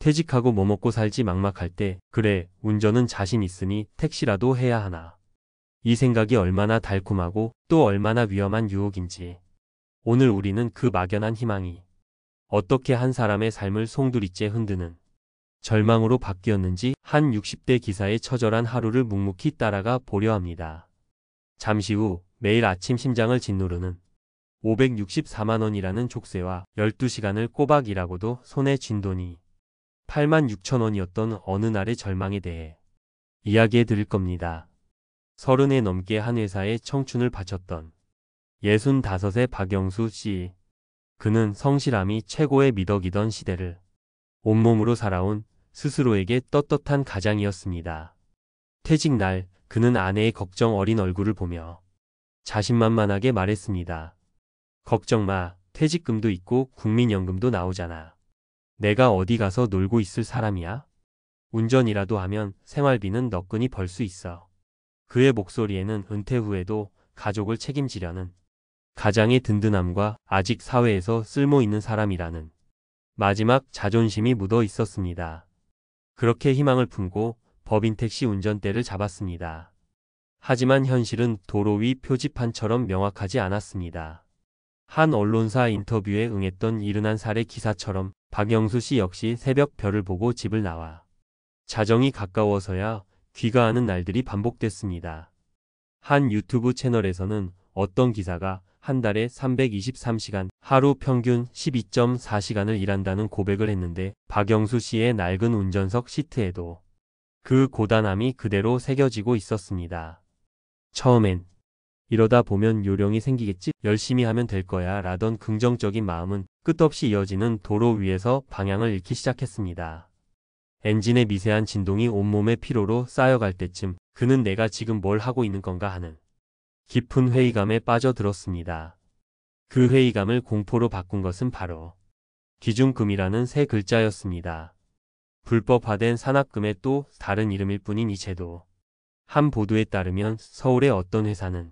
퇴직하고 뭐 먹고 살지 막막할 때 그래, 운전은 자신 있으니 택시라도 해야 하나. 이 생각이 얼마나 달콤하고 또 얼마나 위험한 유혹인지. 오늘 우리는 그 막연한 희망이 어떻게 한 사람의 삶을 송두리째 흔드는 절망으로 바뀌었는지 한 60대 기사의 처절한 하루를 묵묵히 따라가 보려 합니다. 잠시 후 매일 아침 심장을 짓누르는 564만 원이라는 족쇄와 12시간을 꼬박 일하고도 손에 쥔 돈이 8만 6천 원이었던 어느 날의 절망에 대해 이야기해 드릴 겁니다. 30에 넘게 한 회사에 청춘을 바쳤던 65의 박영수 씨. 그는 성실함이 최고의 미덕이던 시대를 온몸으로 살아온 스스로에게 떳떳한 가장이었습니다. 퇴직 날 그는 아내의 걱정 어린 얼굴을 보며 자신만만하게 말했습니다. 걱정 마, 퇴직금도 있고 국민연금도 나오잖아. 내가 어디 가서 놀고 있을 사람이야? 운전이라도 하면 생활비는 너끈히 벌 수 있어. 그의 목소리에는 은퇴 후에도 가족을 책임지려는 가장의 든든함과 아직 사회에서 쓸모있는 사람이라는 마지막 자존심이 묻어 있었습니다. 그렇게 희망을 품고 법인 택시 운전대를 잡았습니다. 하지만 현실은 도로 위 표지판처럼 명확하지 않았습니다. 한 언론사 인터뷰에 응했던 70살의 기사처럼 박영수 씨 역시 새벽별을 보고 집을 나와 자정이 가까워서야 귀가하는 날들이 반복됐습니다. 한 유튜브 채널에서는 어떤 기사가 한 달에 323시간, 하루 평균 12.4시간을 일한다는 고백을 했는데 박영수 씨의 낡은 운전석 시트에도 그 고단함이 그대로 새겨지고 있었습니다. 처음엔 이러다 보면 요령이 생기겠지? 열심히 하면 될 거야 라던 긍정적인 마음은 끝없이 이어지는 도로 위에서 방향을 잃기 시작했습니다. 엔진의 미세한 진동이 온몸의 피로로 쌓여갈 때쯤 그는 내가 지금 뭘 하고 있는 건가 하는 깊은 회의감에 빠져들었습니다. 그 회의감을 공포로 바꾼 것은 바로 기준금이라는 세 글자였습니다. 불법화된 산학금의 또 다른 이름일 뿐인 이 제도. 한 보도에 따르면 서울의 어떤 회사는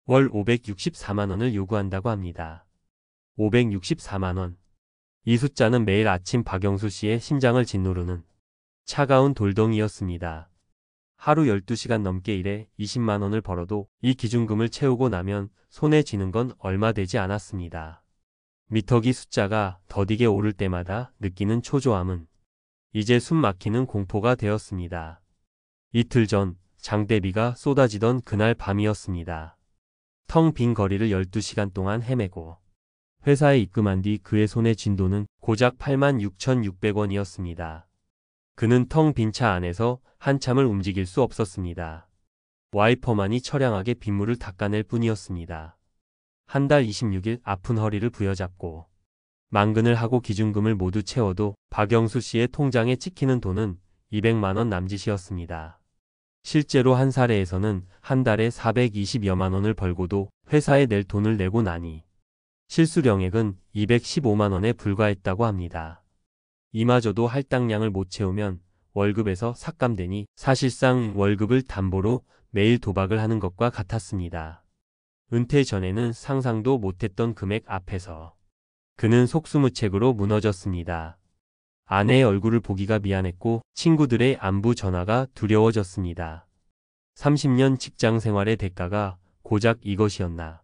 월 564만 원을 요구한다고 합니다. 564만 원. 이 숫자는 매일 아침 박영수 씨의 심장을 짓누르는 차가운 돌덩이였습니다. 하루 12시간 넘게 일해 20만 원을 벌어도 이 기준금을 채우고 나면 손에 쥐는 건 얼마 되지 않았습니다. 미터기 숫자가 더디게 오를 때마다 느끼는 초조함은 이제 숨 막히는 공포가 되었습니다. 이틀 전 장대비가 쏟아지던 그날 밤이었습니다. 텅 빈 거리를 12시간 동안 헤매고 회사에 입금한 뒤 그의 손에 쥔 돈은 고작 86,600원이었습니다. 그는 텅 빈 차 안에서 한참을 움직일 수 없었습니다. 와이퍼만이 처량하게 빗물을 닦아낼 뿐이었습니다. 한 달 26일 아픈 허리를 부여잡고 망근을 하고 기준금을 모두 채워도 박영수 씨의 통장에 찍히는 돈은 200만 원 남짓이었습니다. 실제로 한 사례에서는 한 달에 420여만 원을 벌고도 회사에 낼 돈을 내고 나니 실수령액은 215만 원에 불과했다고 합니다. 이마저도 할당량을 못 채우면 월급에서 삭감되니 사실상 월급을 담보로 매일 도박을 하는 것과 같았습니다. 은퇴 전에는 상상도 못했던 금액 앞에서 그는 속수무책으로 무너졌습니다. 아내의 얼굴을 보기가 미안했고 친구들의 안부 전화가 두려워졌습니다. 30년 직장 생활의 대가가 고작 이것이었나.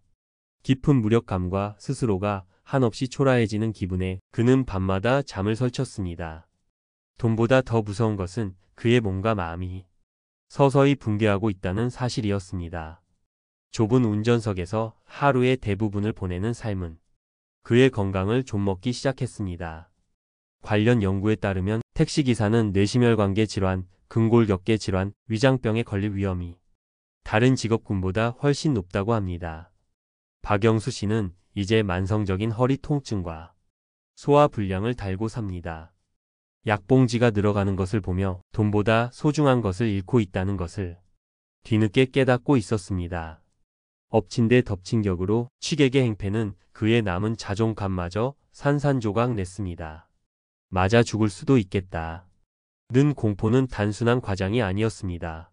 깊은 무력감과 스스로가 한없이 초라해지는 기분에 그는 밤마다 잠을 설쳤습니다. 돈보다 더 무서운 것은 그의 몸과 마음이 서서히 붕괴하고 있다는 사실이었습니다. 좁은 운전석에서 하루의 대부분을 보내는 삶은 그의 건강을 좀먹기 시작했습니다. 관련 연구에 따르면 택시기사는 뇌심혈관계 질환, 근골격계 질환, 위장병에 걸릴 위험이 다른 직업군보다 훨씬 높다고 합니다. 박영수 씨는 이제 만성적인 허리 통증과 소화불량을 달고 삽니다. 약봉지가 늘어가는 것을 보며 돈보다 소중한 것을 잃고 있다는 것을 뒤늦게 깨닫고 있었습니다. 엎친 데 덮친 격으로 취객의 행패는 그의 남은 자존감마저 산산조각 냈습니다. 맞아 죽을 수도 있겠다. 는 공포는 단순한 과장이 아니었습니다.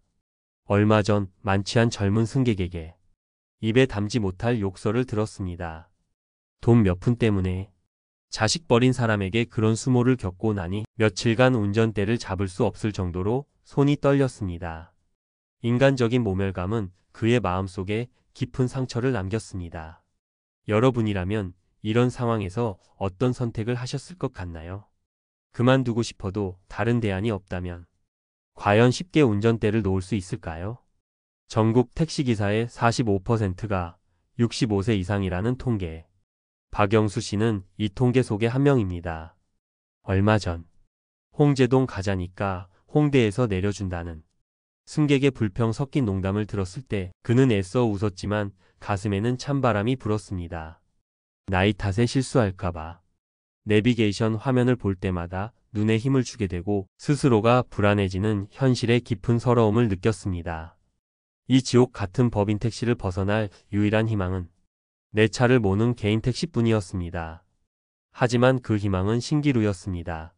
얼마 전 만취한 젊은 승객에게 입에 담지 못할 욕설을 들었습니다. 돈 몇 푼 때문에 자식 버린 사람에게 그런 수모를 겪고 나니 며칠간 운전대를 잡을 수 없을 정도로 손이 떨렸습니다. 인간적인 모멸감은 그의 마음속에 깊은 상처를 남겼습니다. 여러분이라면 이런 상황에서 어떤 선택을 하셨을 것 같나요? 그만두고 싶어도 다른 대안이 없다면 과연 쉽게 운전대를 놓을 수 있을까요? 전국 택시기사의 45%가 65세 이상이라는 통계. 박영수 씨는 이 통계 속의 한 명입니다. 얼마 전 홍제동 가자니까 홍대에서 내려준다는 승객의 불평 섞인 농담을 들었을 때 그는 애써 웃었지만 가슴에는 찬바람이 불었습니다. 나이 탓에 실수할까봐. 내비게이션 화면을 볼 때마다 눈에 힘을 주게 되고 스스로가 불안해지는 현실의 깊은 서러움을 느꼈습니다. 이 지옥 같은 법인 택시를 벗어날 유일한 희망은 내 차를 모는 개인 택시뿐이었습니다. 하지만 그 희망은 신기루였습니다.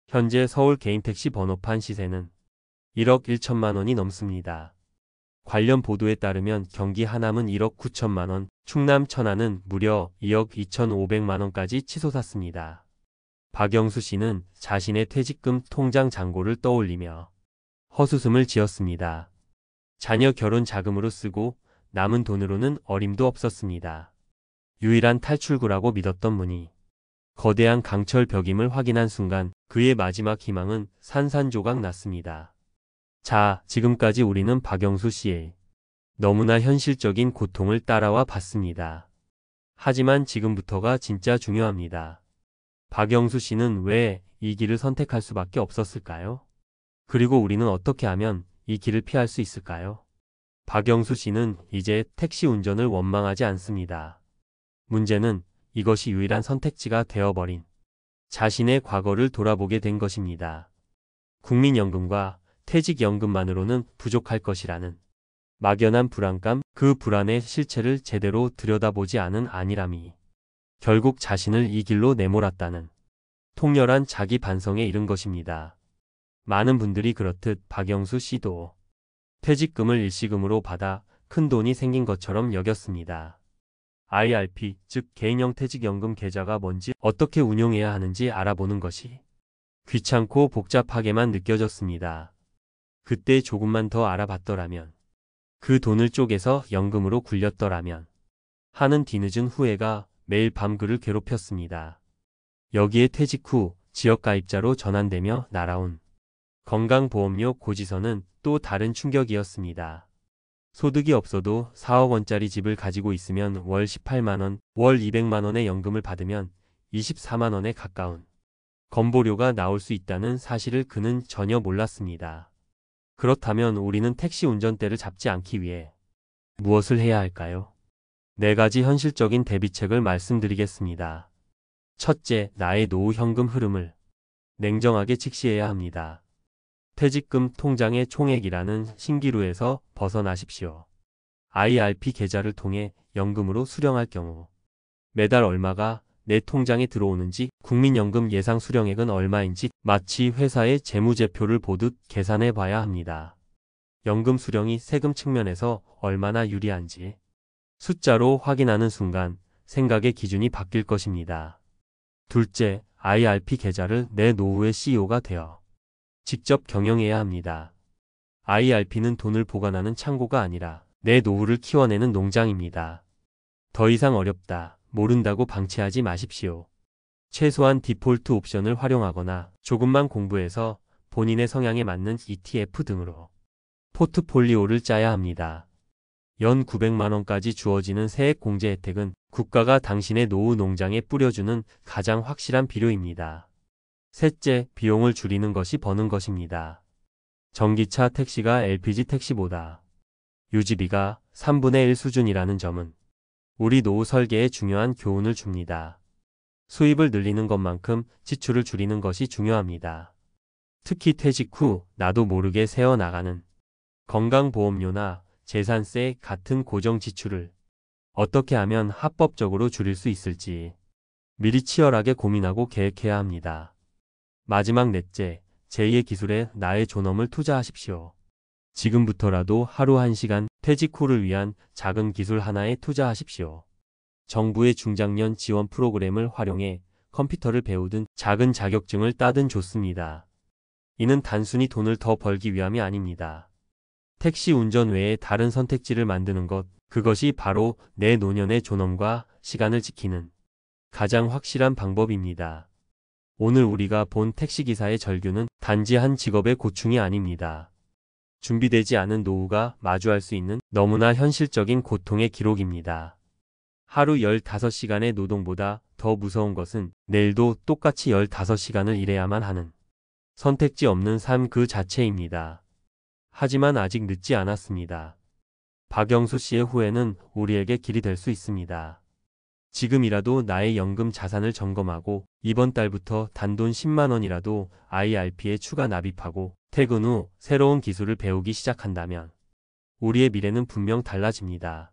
현재 서울 개인 택시 번호판 시세는 1억 1천만 원이 넘습니다. 관련 보도에 따르면 경기 하남은 1억 9천만 원, 충남 천안은 무려 2억 2,500만 원까지 치솟았습니다. 박영수 씨는 자신의 퇴직금 통장 잔고를 떠올리며 헛웃음을 지었습니다. 자녀 결혼 자금으로 쓰고 남은 돈으로는 어림도 없었습니다. 유일한 탈출구라고 믿었던 문이 거대한 강철 벽임을 확인한 순간 그의 마지막 희망은 산산조각 났습니다. 자, 지금까지 우리는 박영수 씨의 너무나 현실적인 고통을 따라와 봤습니다. 하지만 지금부터가 진짜 중요합니다. 박영수 씨는 왜 이 길을 선택할 수밖에 없었을까요? 그리고 우리는 어떻게 하면 이 길을 피할 수 있을까요? 박영수 씨는 이제 택시 운전을 원망하지 않습니다. 문제는 이것이 유일한 선택지가 되어버린 자신의 과거를 돌아보게 된 것입니다. 국민연금과 퇴직연금만으로는 부족할 것이라는 막연한 불안감, 그 불안의 실체를 제대로 들여다보지 않은 안일함이 결국 자신을 이 길로 내몰았다는 통렬한 자기 반성에 이른 것입니다. 많은 분들이 그렇듯 박영수 씨도 퇴직금을 일시금으로 받아 큰 돈이 생긴 것처럼 여겼습니다. IRP, 즉 개인형 퇴직연금 계좌가 뭔지 어떻게 운용해야 하는지 알아보는 것이 귀찮고 복잡하게만 느껴졌습니다. 그때 조금만 더 알아봤더라면, 그 돈을 쪼개서 연금으로 굴렸더라면 하는 뒤늦은 후회가 매일 밤 그를 괴롭혔습니다. 여기에 퇴직 후 지역가입자로 전환되며 날아온 건강보험료 고지서는 또 다른 충격이었습니다. 소득이 없어도 4억 원짜리 집을 가지고 있으면 월 18만 원, 월 200만 원의 연금을 받으면 24만 원에 가까운 건보료가 나올 수 있다는 사실을 그는 전혀 몰랐습니다. 그렇다면 우리는 택시 운전대를 잡지 않기 위해 무엇을 해야 할까요? 4가지 현실적인 대비책을 말씀드리겠습니다. 첫째, 나의 노후 현금 흐름을 냉정하게 직시해야 합니다. 퇴직금 통장의 총액이라는 신기루에서 벗어나십시오. IRP 계좌를 통해 연금으로 수령할 경우 매달 얼마가 내 통장에 들어오는지, 국민연금 예상 수령액은 얼마인지 마치 회사의 재무제표를 보듯 계산해 봐야 합니다. 연금 수령이 세금 측면에서 얼마나 유리한지 숫자로 확인하는 순간 생각의 기준이 바뀔 것입니다. 둘째, IRP 계좌를 내 노후의 CEO가 되어 직접 경영해야 합니다. IRP는 돈을 보관하는 창고가 아니라 내 노후를 키워내는 농장입니다. 더 이상 어렵다, 모른다고 방치하지 마십시오. 최소한 디폴트 옵션을 활용하거나 조금만 공부해서 본인의 성향에 맞는 ETF 등으로 포트폴리오를 짜야 합니다. 연 900만 원까지 주어지는 세액 공제 혜택은 국가가 당신의 노후 농장에 뿌려주는 가장 확실한 비료입니다. 셋째, 비용을 줄이는 것이 버는 것입니다. 전기차 택시가 LPG 택시보다 유지비가 3분의 1 수준이라는 점은 우리 노후 설계에 중요한 교훈을 줍니다. 수입을 늘리는 것만큼 지출을 줄이는 것이 중요합니다. 특히 퇴직 후 나도 모르게 새어나가는 건강보험료나 재산세 같은 고정 지출을 어떻게 하면 합법적으로 줄일 수 있을지 미리 치열하게 고민하고 계획해야 합니다. 마지막 넷째, 제2의 기술에 나의 존엄을 투자하십시오. 지금부터라도 하루 1시간 퇴직 후를 위한 작은 기술 하나에 투자하십시오. 정부의 중장년 지원 프로그램을 활용해 컴퓨터를 배우든 작은 자격증을 따든 좋습니다. 이는 단순히 돈을 더 벌기 위함이 아닙니다. 택시 운전 외에 다른 선택지를 만드는 것, 그것이 바로 내 노년의 존엄과 시간을 지키는 가장 확실한 방법입니다. 오늘 우리가 본 택시기사의 절규는 단지 한 직업의 고충이 아닙니다. 준비되지 않은 노후가 마주할 수 있는 너무나 현실적인 고통의 기록입니다. 하루 15시간의 노동보다 더 무서운 것은 내일도 똑같이 15시간을 일해야만 하는 선택지 없는 삶 그 자체입니다. 하지만 아직 늦지 않았습니다. 박영수 씨의 후회는 우리에게 길이 될 수 있습니다. 지금이라도 나의 연금 자산을 점검하고 이번 달부터 단돈 10만 원이라도 IRP에 추가 납입하고 퇴근 후 새로운 기술을 배우기 시작한다면 우리의 미래는 분명 달라집니다.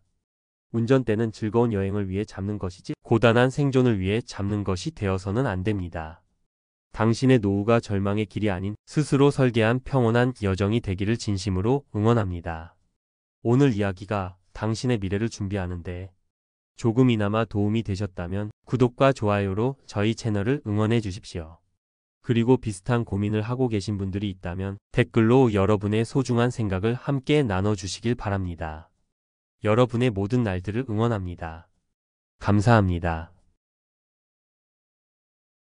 운전대는 즐거운 여행을 위해 잡는 것이지 고단한 생존을 위해 잡는 것이 되어서는 안 됩니다. 당신의 노후가 절망의 길이 아닌 스스로 설계한 평온한 여정이 되기를 진심으로 응원합니다. 오늘 이야기가 당신의 미래를 준비하는데 조금이나마 도움이 되셨다면 구독과 좋아요로 저희 채널을 응원해 주십시오. 그리고 비슷한 고민을 하고 계신 분들이 있다면 댓글로 여러분의 소중한 생각을 함께 나눠주시길 바랍니다. 여러분의 모든 날들을 응원합니다. 감사합니다.